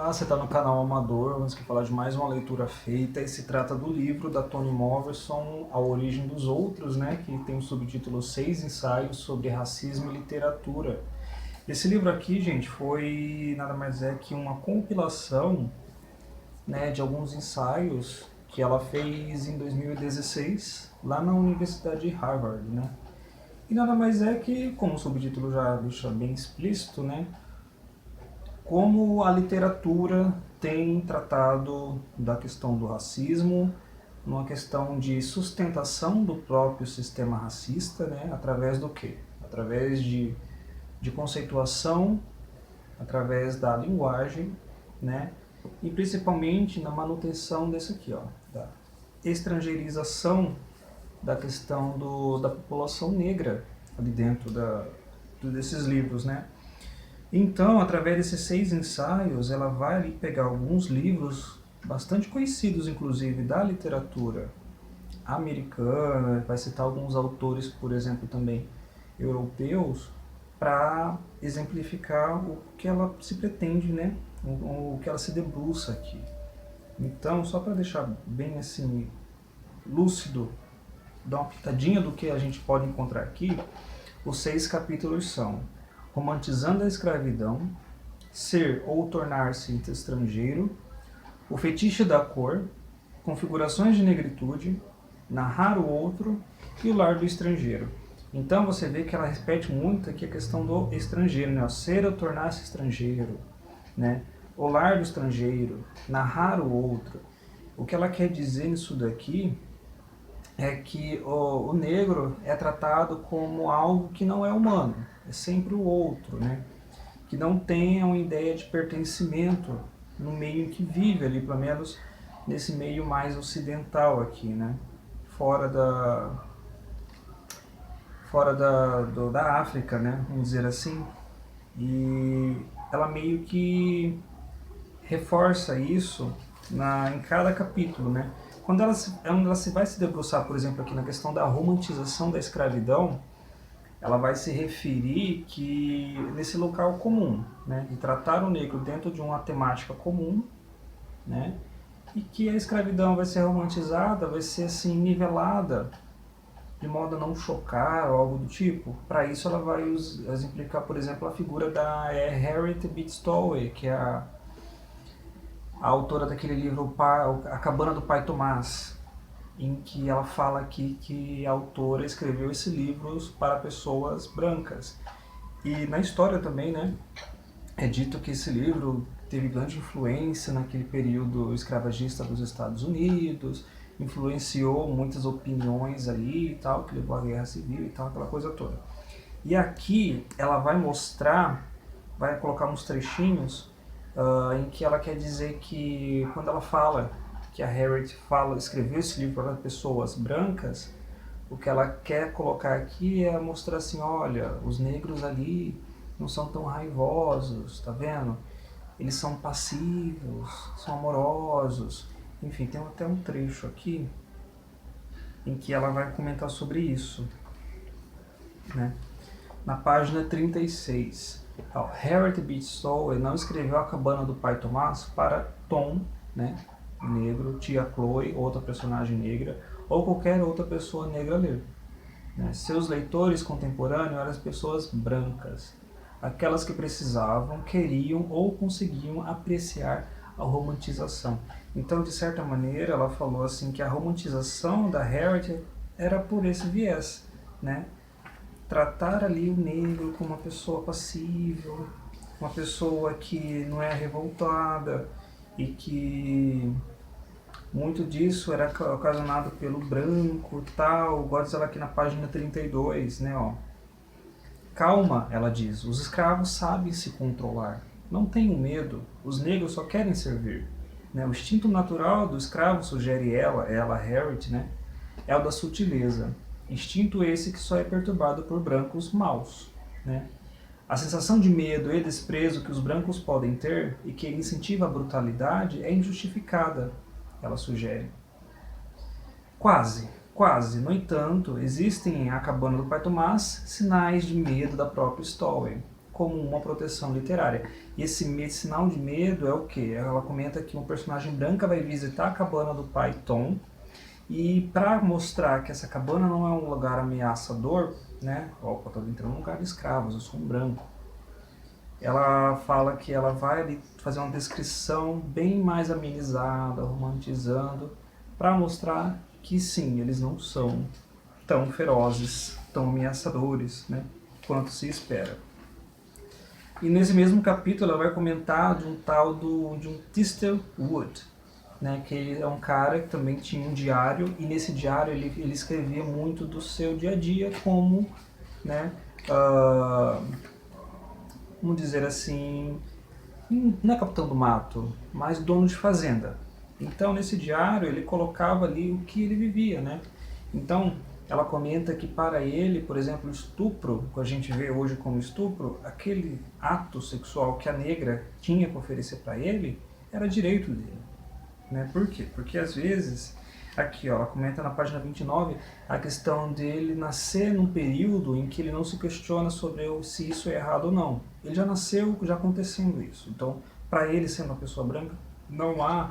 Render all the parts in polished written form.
Olá, você está no canal Amador, vamos aqui falar de mais uma leitura feita e se trata do livro da Toni Morrison, A Origem dos Outros, né, que tem o subtítulo 6 ensaios sobre racismo e literatura. Esse livro aqui, gente, foi nada mais é que uma compilação, né, de alguns ensaios que ela fez em 2016, lá na Universidade de Harvard, né. E nada mais é que, como o subtítulo já deixa bem explícito, né, como a literatura tem tratado da questão do racismo, numa questão de sustentação do próprio sistema racista, né, através do quê? Através de conceituação, através da linguagem, né, e principalmente na manutenção desse aqui, ó, da estrangeirização da questão da população negra ali dentro desses livros, né. Então, através desses 6 ensaios, ela vai ali pegar alguns livros bastante conhecidos, inclusive, da literatura americana, vai citar alguns autores, por exemplo, também europeus, para exemplificar o que ela se pretende, né? O que ela se debruça aqui. Então, só para deixar bem assim lúcido, dar uma pitadinha do que a gente pode encontrar aqui, os 6 capítulos são: romantizando a escravidão, ser ou tornar-se estrangeiro, o fetiche da cor, configurações de negritude, narrar o outro e o lar do estrangeiro. Então você vê que ela repete muito aqui a questão do estrangeiro, né? Ser ou tornar-se estrangeiro, né? O lar do estrangeiro, narrar o outro. O que ela quer dizer nisso daqui é que o negro é tratado como algo que não é humano, é sempre o outro, né? Que não tem uma ideia de pertencimento no meio em que vive ali, pelo menos nesse meio mais ocidental aqui, né? Fora da África, né? Vamos dizer assim. E ela meio que reforça isso em cada capítulo, né? Quando ela se vai se debruçar, por exemplo, aqui na questão da romantização da escravidão, ela vai se referir que nesse local comum, né, de tratar o negro dentro de uma temática comum, né, e que a escravidão vai ser romantizada, vai ser assim nivelada de modo a não chocar ou algo do tipo. Para isso ela vai exemplificar, por exemplo, a figura da Harriet Beecher Stowe, que é a autora daquele livro A Cabana do Pai Tomás, em que ela fala aqui que a autora escreveu esse livro para pessoas brancas. E na história também, né, é dito que esse livro teve grande influência naquele período escravagista dos Estados Unidos, influenciou muitas opiniões aí e tal, que levou à Guerra Civil e tal, aquela coisa toda. E aqui ela vai mostrar, vai colocar uns trechinhos em que ela quer dizer que quando ela fala que a Harriet escreveu esse livro para pessoas brancas, o que ela quer colocar aqui é mostrar assim, olha, os negros ali não são tão raivosos, tá vendo? Eles são passivos, são amorosos. Enfim, tem até um trecho aqui em que ela vai comentar sobre isso, né? Na página 36. Harriet Beecher Stowe não escreveu A Cabana do Pai Tomás para Tom, né, negro, tia Chloe, outra personagem negra, ou qualquer outra pessoa negra ler. Né? Seus leitores contemporâneos eram as pessoas brancas, aquelas que precisavam, queriam ou conseguiam apreciar a romantização. Então, de certa maneira, ela falou assim que a romantização da Harriet era por esse viés, né? Tratar ali o negro como uma pessoa passível, uma pessoa que não é revoltada e que muito disso era ocasionado pelo branco e tal. Gosto dela aqui na página 32, né, ó. Calma, ela diz, os escravos sabem se controlar. Não tenham medo, os negros só querem servir. Né? O instinto natural do escravo, sugere ela Harriet, né, é o da sutileza. Instinto esse que só é perturbado por brancos maus. Né? A sensação de medo e desprezo que os brancos podem ter e que incentiva a brutalidade é injustificada, ela sugere. Quase. No entanto, existem em A Cabana do Pai Tomás sinais de medo da própria Stowe. como uma proteção literária. E esse sinal de medo é o quê? Ela comenta que uma personagem branca vai visitar a cabana do pai Tom, e para mostrar que essa cabana não é um lugar ameaçador, né? Opa, tô entrando num lugar de escravos, eu sou um branco. Ela fala que ela vai ali fazer uma descrição bem mais amenizada, romantizando, para mostrar que sim, eles não são tão ferozes, tão ameaçadores, né, quanto se espera. E nesse mesmo capítulo ela vai comentar de um tal de um Thistle Wood, né, que ele é um cara que também tinha um diário, e nesse diário ele escrevia muito do seu dia a dia como, né, vamos dizer assim, não é capitão do mato, mas dono de fazenda. Então nesse diário ele colocava ali o que ele vivia, né? Então ela comenta que para ele, por exemplo, o estupro, que a gente vê hoje como estupro, aquele ato sexual que a negra tinha que oferecer para ele, era direito dele. Né? Por quê? Porque às vezes, aqui ó, ela comenta na página 29, a questão dele nascer num período em que ele não se questiona sobre se isso é errado ou não. Ele já nasceu já acontecendo isso. Então, para ele, sendo uma pessoa branca, não há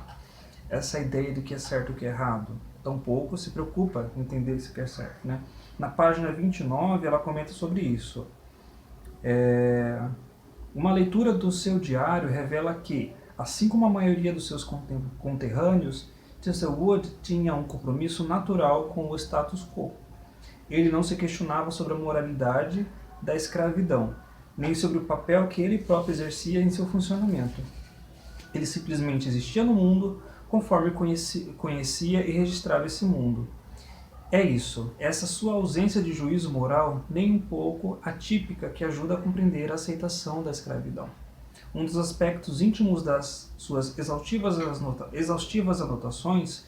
essa ideia do que é certo e o que é errado. Tampouco se preocupa em entender se que é certo. Né? Na página 29, ela comenta sobre isso. Uma leitura do seu diário revela que, assim como a maioria dos seus conterrâneos, Thistlewood tinha um compromisso natural com o status quo. Ele não se questionava sobre a moralidade da escravidão, nem sobre o papel que ele próprio exercia em seu funcionamento. Ele simplesmente existia no mundo conforme conhecia e registrava esse mundo. É isso, essa sua ausência de juízo moral, nem um pouco atípica, que ajuda a compreender a aceitação da escravidão. Um dos aspectos íntimos das suas exaustivas anotações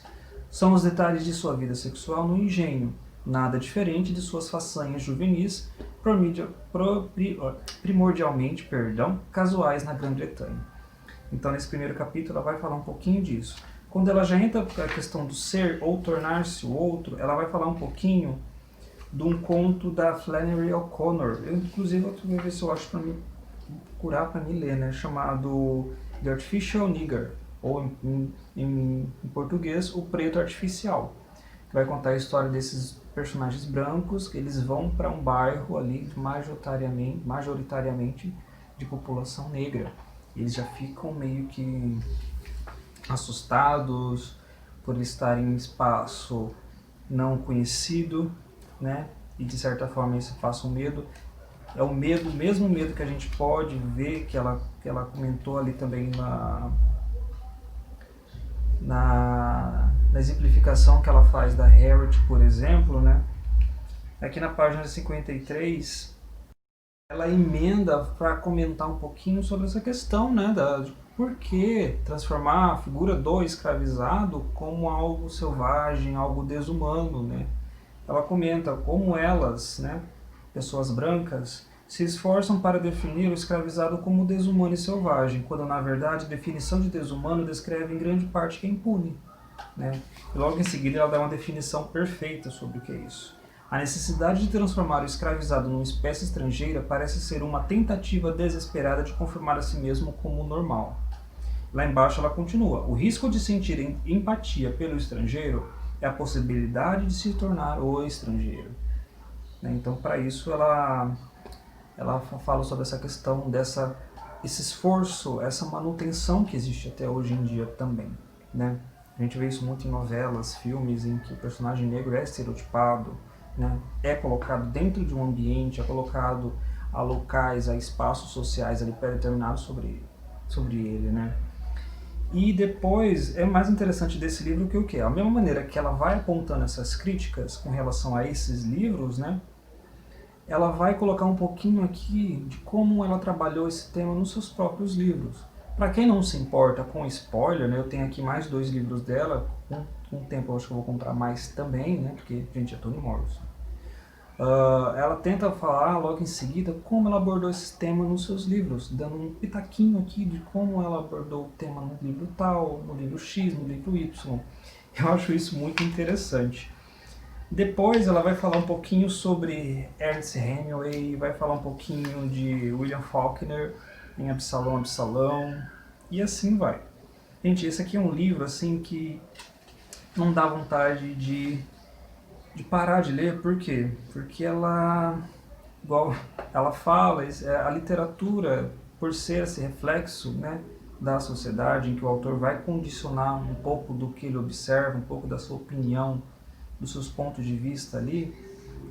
são os detalhes de sua vida sexual no engenho, nada diferente de suas façanhas juvenis, primordialmente casuais na Grã-Bretanha. Então, nesse primeiro capítulo, ela vai falar um pouquinho disso. Quando ela já entra na questão do ser ou tornar-se o outro, ela vai falar um pouquinho de um conto da Flannery O'Connor. Eu, inclusive, vou ver se eu acho para mim procurar para me ler, né? Chamado The Artificial Nigger, ou em português, O Preto Artificial, que vai contar a história desses personagens brancos, que eles vão para um bairro ali majoritariamente de população negra. Eles já ficam meio que assustados por estarem em um espaço não conhecido, né? E de certa forma isso passa um medo. É o medo, o mesmo medo que a gente pode ver, que ela comentou ali também na exemplificação que ela faz da Harriet, por exemplo, né? Aqui na página 53, ela emenda para comentar um pouquinho sobre essa questão, né, de por que transformar a figura do escravizado como algo selvagem, algo desumano, né? Ela comenta como elas, né, pessoas brancas, se esforçam para definir o escravizado como desumano e selvagem, quando na verdade a definição de desumano descreve em grande parte que é impune, né? E logo em seguida ela dá uma definição perfeita sobre o que é isso. A necessidade de transformar o escravizado numa espécie estrangeira parece ser uma tentativa desesperada de confirmar a si mesmo como normal. Lá embaixo ela continua: o risco de sentir empatia pelo estrangeiro é a possibilidade de se tornar o estrangeiro. Então, para isso, ela fala sobre essa questão esse esforço, essa manutenção que existe até hoje em dia também, né? A gente vê isso muito em novelas, filmes, em que o personagem negro é estereotipado, né? É colocado dentro de um ambiente, é colocado a locais, a espaços sociais ali pré-determinados sobre ele, né? E depois, é mais interessante desse livro que o quê? A mesma maneira que ela vai apontando essas críticas com relação a esses livros, né? Ela vai colocar um pouquinho aqui de como ela trabalhou esse tema nos seus próprios livros. Para quem não se importa com spoiler, né? Eu tenho aqui mais 2 livros dela, com o tempo eu acho que eu vou comprar mais também, né? Porque, gente, é Toni Morrison. Ela tenta falar logo em seguida como ela abordou esse tema nos seus livros, dando um pitaquinho aqui de como ela abordou o tema no livro tal, no livro X, no livro Y. Eu acho isso muito interessante. Depois ela vai falar um pouquinho sobre Ernest Hemingway, vai falar um pouquinho de William Faulkner em Absalão, Absalão, e assim vai. Gente, esse aqui é um livro assim que não dá vontade de parar de ler, por quê? Porque ela, igual ela fala, a literatura, por ser esse reflexo, né, da sociedade, em que o autor vai condicionar um pouco do que ele observa, um pouco da sua opinião, dos seus pontos de vista ali,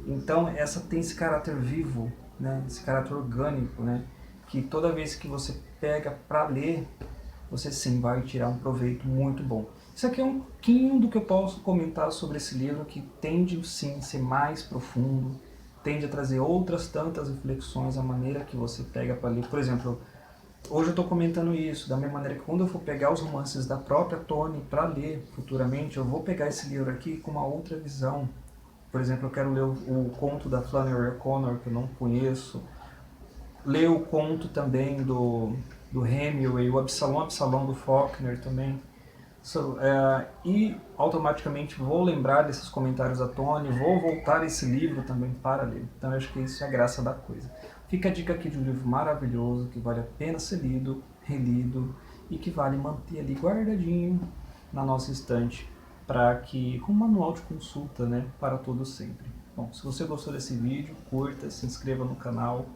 então essa tem esse caráter vivo, né, esse caráter orgânico, né, que toda vez que você pega para ler, você sim vai tirar um proveito muito bom. Isso aqui é um pouquinho do que eu posso comentar sobre esse livro, que tende sim a ser mais profundo, tende a trazer outras tantas reflexões, a maneira que você pega para ler. Por exemplo, hoje eu estou comentando isso, da mesma maneira que quando eu for pegar os romances da própria Toni para ler futuramente, eu vou pegar esse livro aqui com uma outra visão. Por exemplo, eu quero ler o conto da Flannery O'Connor, que eu não conheço, ler o conto também do Hemingway, o Absalão, Absalão do Faulkner também. E automaticamente vou lembrar desses comentários da Toni, vou voltar esse livro também para ler. Então eu acho que isso é a graça da coisa. Fica a dica aqui de um livro maravilhoso, que vale a pena ser lido, relido, e que vale manter ali guardadinho na nossa estante, para que, como manual de consulta, né, para todos sempre. Bom, se você gostou desse vídeo, curta, se inscreva no canal,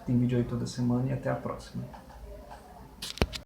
tem vídeo aí toda semana e até a próxima.